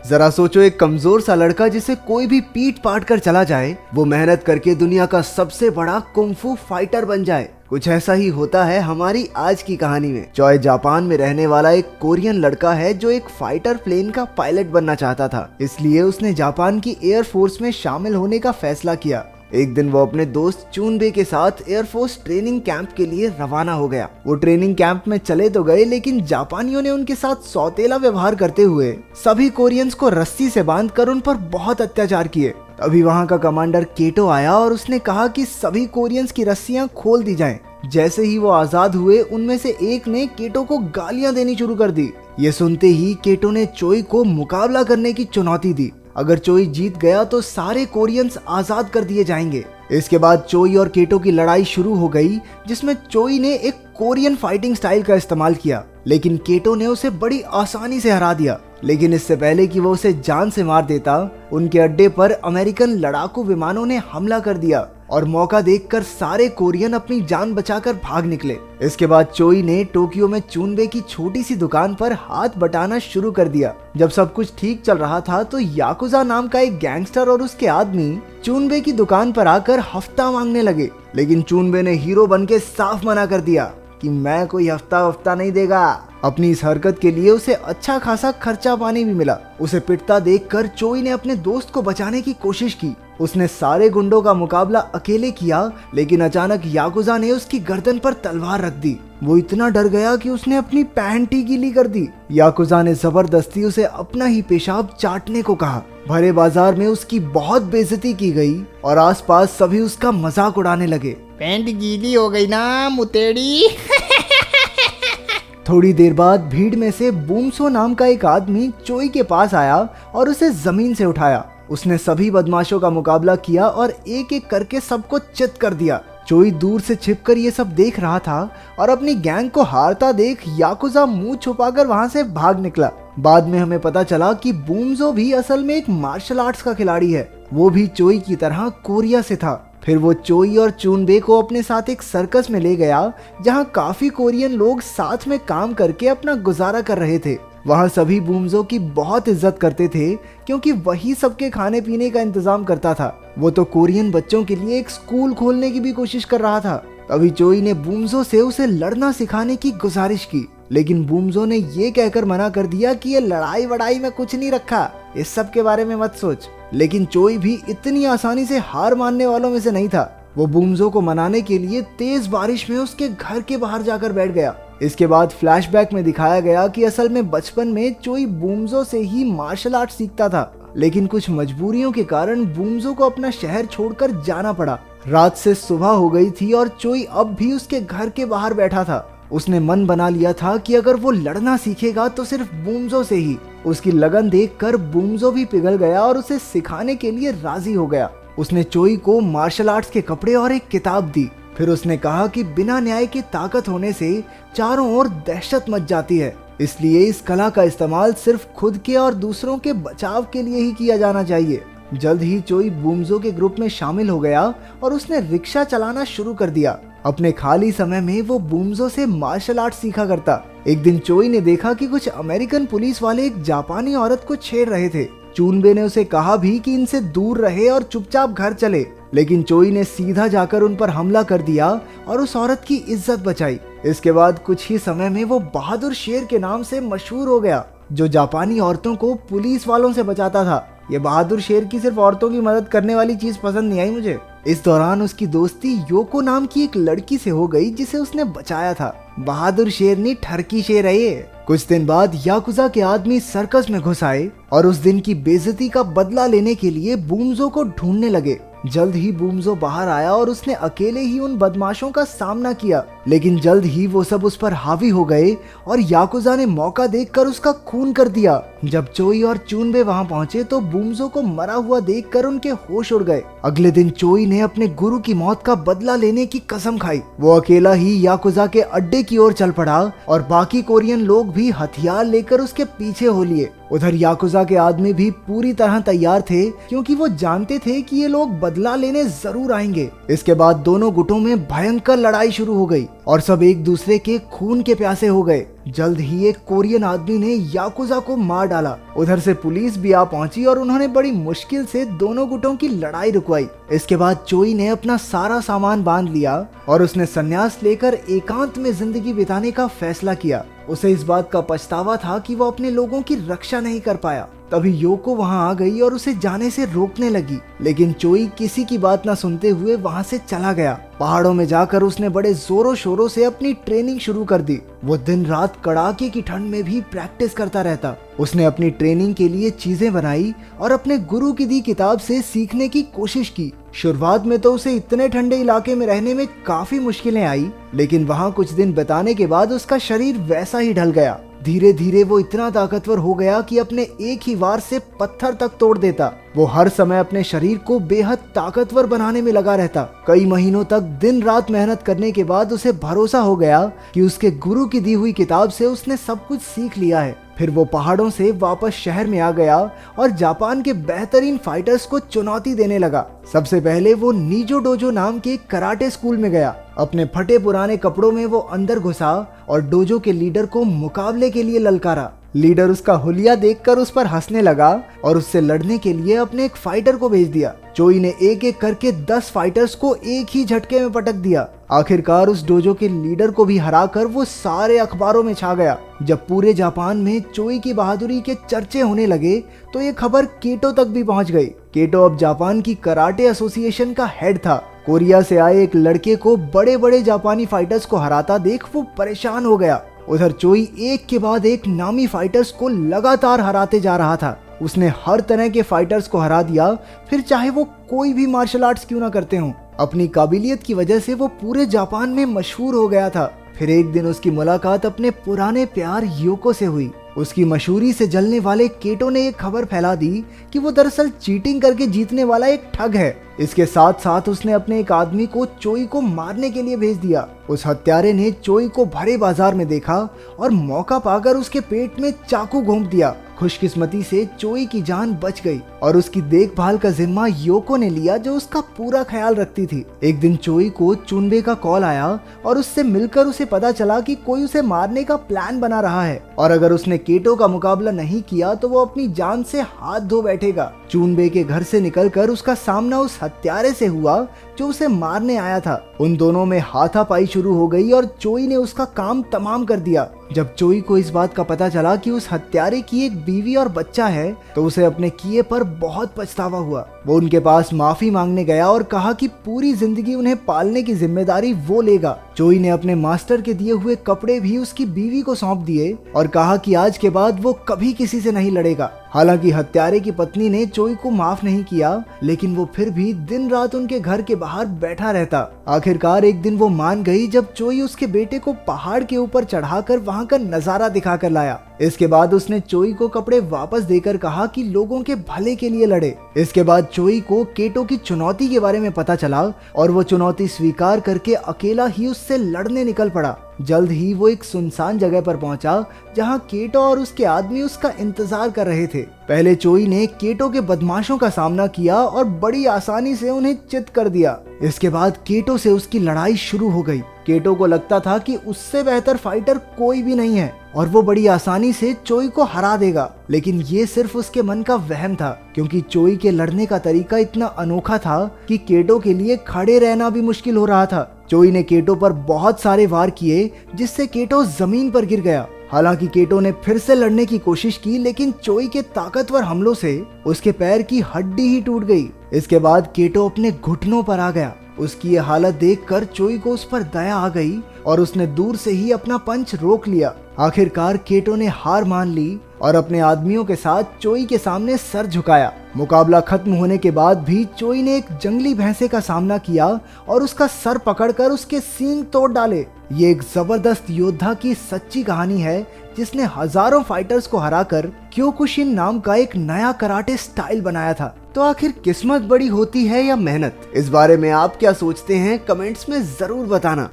जरा सोचो, एक कमजोर सा लड़का जिसे कोई भी पीट पाट कर चला जाए, वो मेहनत करके दुनिया का सबसे बड़ा कुंफू फाइटर बन जाए। कुछ ऐसा ही होता है हमारी आज की कहानी में। चॉय जापान में रहने वाला एक कोरियन लड़का है जो एक फाइटर प्लेन का पायलट बनना चाहता था। इसलिए उसने जापान की एयरफोर्स में शामिल होने का फैसला किया। एक दिन वो अपने दोस्त चूनबे के साथ एयरफोर्स ट्रेनिंग कैंप के लिए रवाना हो गया। वो ट्रेनिंग कैंप में चले तो गए, लेकिन जापानियों ने उनके साथ सौतेला व्यवहार करते हुए सभी कोरियंस को रस्सी से बांधकर उन पर बहुत अत्याचार किए। तभी वहां का कमांडर केटो आया और उसने कहा कि सभी कोरियंस की रस्सियां खोल दी जाएं। जैसे ही वो आजाद हुए, उनमें से एक ने केटो को गालियां देनी शुरू कर दी। ये सुनते ही केटो ने चोई को मुकाबला करने की चुनौती दी। अगर चोई जीत गया तो सारे कोरियंस आजाद कर दिए जाएंगे। इसके बाद चोई और केटो की लड़ाई शुरू हो गई, जिसमें चोई ने एक कोरियन फाइटिंग स्टाइल का इस्तेमाल किया, लेकिन केटो ने उसे बड़ी आसानी से हरा दिया। लेकिन इससे पहले कि वो उसे जान से मार देता, उनके अड्डे पर अमेरिकन लड़ाकू विमानों ने हमला कर दिया और मौका देखकर सारे कोरियन अपनी जान बचाकर भाग निकले। इसके बाद चोई ने टोक्यो में चूनबे की छोटी सी दुकान पर हाथ बटाना शुरू कर दिया। जब सब कुछ ठीक चल रहा था तो याकुजा नाम का एक गैंगस्टर और उसके आदमी चूनबे की दुकान पर आकर हफ्ता मांगने लगे, लेकिन चूनबे ने हीरो बनके साफ मना कर दिया कि मैं कोई हफ्ता नहीं देगा। अपनी इस हरकत के लिए उसे अच्छा खासा खर्चा पानी भी मिला। उसे पिटता देखकर चोई ने अपने दोस्त को बचाने की कोशिश की। उसने सारे गुंडों का मुकाबला अकेले किया, लेकिन अचानक याकुजा ने उसकी गर्दन पर तलवार रख दी। वो इतना डर गया कि उसने अपनी पैंट ही गीली कर दी। याकुजा ने जबरदस्ती उसे अपना ही पेशाब चाटने को कहा। भरे बाजार में उसकी बहुत बेइज्जती की गई और आसपास सभी उसका मजाक उड़ाने लगे। पैंट गीली हो गई ना मुतेड़ी। थोड़ी देर बाद भीड़ में से बूमसो नाम का एक आदमी चोई के पास आया और उसे जमीन से उठाया। उसने सभी बदमाशों का मुकाबला किया और एक एक करके सबको चित कर दिया। चोई दूर से छिपकर ये सब देख रहा था और अपनी गैंग को हारता देख याकुजा मुंह छुपाकर वहां से भाग निकला। बाद में हमें पता चला कि बूमसो भी असल में एक मार्शल आर्ट्स का खिलाड़ी है। वो भी चोई की तरह कोरिया से था। फिर वो चोई और चूनबे को अपने साथ एक सर्कस में ले गया, जहां काफी कोरियन लोग साथ में काम करके अपना गुजारा कर रहे थे। वहां सभी बूमसो की बहुत इज्जत करते थे, क्योंकि वही सबके खाने पीने का इंतजाम करता था। वो तो कोरियन बच्चों के लिए एक स्कूल खोलने की भी कोशिश कर रहा था। तभी चोई ने बूमसो से उसे लड़ना सिखाने की गुजारिश की, लेकिन बूमसो ने ये कहकर मना कर दिया कि ये लड़ाई वड़ाई में कुछ नहीं रखा, इस सब के बारे में मत सोच। लेकिन चोई भी इतनी आसानी से हार मानने वालों में से नहीं था। वो बूमसो को मनाने के लिए तेज बारिश में उसके घर के बाहर जाकर बैठ गया। इसके बाद फ्लैशबैक में दिखाया गया कि असल में बचपन में चोई बूमसो से ही मार्शल आर्ट सीखता था, लेकिन कुछ मजबूरियों के कारण बूमसो को अपना शहर छोड़कर जाना पड़ा। रात से सुबह हो गई थी और चोई अब भी उसके घर के बाहर बैठा था। उसने मन बना लिया था कि अगर वो लड़ना सीखेगा तो सिर्फ बूमसो से ही। उसकी लगन देखकर बूमसो भी पिघल गया और उसे सिखाने के लिए राजी हो गया। उसने चोई को मार्शल आर्ट्स के कपड़े और एक किताब दी। फिर उसने कहा कि बिना न्याय की ताकत होने से चारों ओर दहशत मच जाती है, इसलिए इस कला का इस्तेमाल सिर्फ खुद के और दूसरों के बचाव के लिए ही किया जाना चाहिए। जल्द ही चोई बूमसो के ग्रुप में शामिल हो गया और उसने रिक्शा चलाना शुरू कर दिया। अपने खाली समय में वो बूमसो से मार्शल आर्ट सीखा करता। एक दिन चोई ने देखा कि कुछ अमेरिकन पुलिस वाले एक जापानी औरत को छेड़ रहे थे। चूनबे ने उसे कहा भी कि इनसे दूर रहे और चुपचाप घर चले, लेकिन चोई ने सीधा जाकर उन पर हमला कर दिया और उस औरत की इज्जत बचाई। इसके बाद कुछ ही समय में वो बहादुर शेर के नाम से मशहूर हो गया, जो जापानी औरतों को पुलिस वालों से बचाता था। ये बहादुर शेर की सिर्फ औरतों की मदद करने वाली चीज पसंद नहीं आई मुझे। इस दौरान उसकी दोस्ती योको नाम की एक लड़की से हो गई, जिसे उसने बचाया था। बहादुर शेर नहीं, ठरकी शेर है ये। कुछ दिन बाद याकुजा के आदमी सर्कस में घुस आए और उस दिन की बेइज्जती का बदला लेने के लिए बूमसो को ढूंढने लगे। जल्द ही बूमसो बाहर आया और उसने अकेले ही उन बदमाशों का सामना किया, लेकिन जल्द ही वो सब उस पर हावी हो गए और याकुजा ने मौका देखकर उसका खून कर दिया। जब चोई और चूनबे वहां पहुंचे तो बूमसो को मरा हुआ देखकर उनके होश उड़ गए। अगले दिन चोई ने अपने गुरु की मौत का बदला लेने की कसम खाई। वो अकेला ही याकुजा के अड्डे की ओर चल पड़ा और बाकी कोरियन लोग भी हथियार लेकर उसके पीछे हो लिए। उधर याकुजा के आदमी भी पूरी तरह तैयार थे, क्योंकि वो जानते थे कि ये लोग बदला लेने जरूर आएंगे। इसके बाद दोनों गुटों में भयंकर लड़ाई शुरू हो गई। और सब एक दूसरे के खून के प्यासे हो गए। जल्द ही एक कोरियन आदमी ने याकुजा को मार डाला। उधर से पुलिस भी आ पहुंची और उन्होंने बड़ी मुश्किल से दोनों गुटों की लड़ाई रुकवाई। इसके बाद चोई ने अपना सारा सामान बांध लिया और उसने संन्यास लेकर एकांत में जिंदगी बिताने का फैसला किया। उसे इस बात का पछतावा था कि वो अपने लोगों की रक्षा नहीं कर पाया। तभी योको वहां आ गई और उसे जाने से रोकने लगी, लेकिन चोई किसी की बात न सुनते हुए वहां से चला गया। पहाड़ों में जाकर उसने बड़े जोरों शोरों से अपनी ट्रेनिंग शुरू कर दी। वो दिन रात कड़ाके की ठंड में भी प्रैक्टिस करता रहता। उसने अपनी ट्रेनिंग के लिए चीजें बनाई और अपने गुरु की दी किताब से सीखने की कोशिश की। शुरुआत में तो उसे इतने ठंडे इलाके में रहने में काफी मुश्किलें आई, लेकिन वहां कुछ दिन बिताने के बाद उसका शरीर वैसा ही ढल गया। धीरे धीरे वो इतना ताकतवर हो गया कि अपने एक ही वार से पत्थर तक तोड़ देता। वो हर समय अपने शरीर को बेहद ताकतवर बनाने में लगा रहता। कई महीनों तक दिन रात मेहनत करने के बाद उसे भरोसा हो गया कि उसके गुरु की दी हुई किताब से उसने सब कुछ सीख लिया है। फिर वो पहाड़ों से वापस शहर में आ गया और जापान के बेहतरीन फाइटर्स को चुनौती देने लगा। सबसे पहले वो नीजो डोजो नाम के कराटे स्कूल में गया। अपने फटे पुराने कपड़ों में वो अंदर घुसा और डोजो के लीडर को मुकाबले के लिए ललकारा। लीडर उसका हुलिया देखकर उस पर हंसने लगा और उससे लड़ने के लिए अपने एक फाइटर को भेज दिया। चोई ने एक एक करके 10 फाइटर्स को एक ही झटके में पटक दिया। आखिरकार उस डोजो के लीडर को भी हराकर वो सारे अखबारों में छा गया। जब पूरे जापान में चोई की बहादुरी के चर्चे होने लगे तो ये खबर केटो तक भी पहुंच गई। केटो अब जापान की कराटे एसोसिएशन का हेड था। कोरिया से आए एक लड़के को बड़े बड़े जापानी फाइटर्स को हराता देख वो परेशान हो गया। उधर चोई एक के बाद एक नामी फाइटर्स को लगातार हराते जा रहा था। उसने हर तरह के फाइटर्स को हरा दिया, फिर चाहे वो कोई भी मार्शल आर्ट्स क्यों ना करते हों। अपनी काबिलियत की वजह से वो पूरे जापान में मशहूर हो गया था। फिर एक दिन उसकी मुलाकात अपने पुराने प्यार योको से हुई। उसकी मशहूरी से जलने वाले केटो ने एक खबर फैला दी कि वो दरअसल चीटिंग करके जीतने वाला एक ठग है। इसके साथ साथ उसने अपने एक आदमी को चोई को मारने के लिए भेज दिया। उस हत्यारे ने चोई को भरे बाजार में देखा और मौका पाकर उसके पेट में चाकू घोंप दिया। खुशकिस्मती से चोई की जान बच गई और उसकी देखभाल का जिम्मा योको ने लिया, जो उसका पूरा ख्याल रखती थी। एक दिन चोई को चुनबे का कॉल आया और उससे मिलकर उसे पता चला कि कोई उसे मारने का प्लान बना रहा है और अगर उसने केटो का मुकाबला नहीं किया तो वो अपनी जान से हाथ धो बैठेगा। चुनबे के घर से निकलकर उसका सामना उस हत्यारे से हुआ जो उसे मारने आया था। उन दोनों में हाथापाई शुरू हो गई और चोई ने उसका काम तमाम कर दिया। जब चोई को इस बात का पता चला कि उस हत्यारे की एक बीवी और बच्चा है तो उसे अपने किए पर बहुत पछतावा हुआ। वो उनके पास माफी मांगने गया और कहा कि पूरी जिंदगी उन्हें पालने की जिम्मेदारी वो लेगा। चोई ने अपने मास्टर के दिए हुए कपड़े भी उसकी बीवी को सौंप दिए और कहा कि आज के बाद वो कभी किसी से नहीं लड़ेगा। हालांकि हत्यारे की पत्नी ने चोई को माफ नहीं किया, लेकिन वो फिर भी दिन रात उनके घर के बाहर बैठा रहता। आखिरकार एक दिन वो मान गई जब चोई उसके बेटे को पहाड़ के ऊपर चढ़ाकर वहां का नजारा दिखाकर लाया। इसके बाद उसने चोई को कपड़े वापस देकर कहा कि लोगों के भले के लिए लड़े। इसके बाद चोई को केटो की चुनौती के बारे में पता चला और वो चुनौती स्वीकार करके अकेला ही उससे लड़ने निकल पड़ा। जल्द ही वो एक सुनसान जगह पर पहुंचा जहां केटो और उसके आदमी उसका इंतजार कर रहे थे। पहले चोई ने केटो के बदमाशों का सामना किया और बड़ी आसानी से उन्हें चित कर दिया। इसके बाद केटो से उसकी लड़ाई शुरू हो गई। केटो को लगता था कि उससे बेहतर फाइटर कोई भी नहीं है और वो बड़ी आसानी से चोई को हरा देगा, लेकिन ये सिर्फ उसके मन का वहम था, क्योंकि चोई के लड़ने का तरीका इतना अनोखा था कि केटो के लिए खड़े रहना भी मुश्किल हो रहा था। चोई ने केटो पर बहुत सारे वार किए जिससे केटो जमीन पर गिर गया। हालांकि केटो ने फिर से लड़ने की कोशिश की, लेकिन चोई के ताकतवर हमलों से उसके पैर की हड्डी ही टूट गई। इसके बाद केटो अपने घुटनों पर आ गया। उसकी ये हालत देखकर चोई को उस पर दया आ गई और उसने दूर से ही अपना पंच रोक लिया। आखिरकार केटो ने हार मान ली और अपने आदमियों के साथ चोई के सामने सर झुकाया। मुकाबला खत्म होने के बाद भी चोई ने एक जंगली भैंसे का सामना किया और उसका सर पकड़कर उसके सींग तोड़ डाले। ये एक जबरदस्त योद्धा की सच्ची कहानी है जिसने हजारों फाइटर्स को हराकर क्योकुशिन नाम का एक नया कराटे स्टाइल बनाया था। तो आखिर किस्मत बड़ी होती है या मेहनत? इस बारे में आप क्या सोचते हैं? कमेंट्स में जरूर बताना।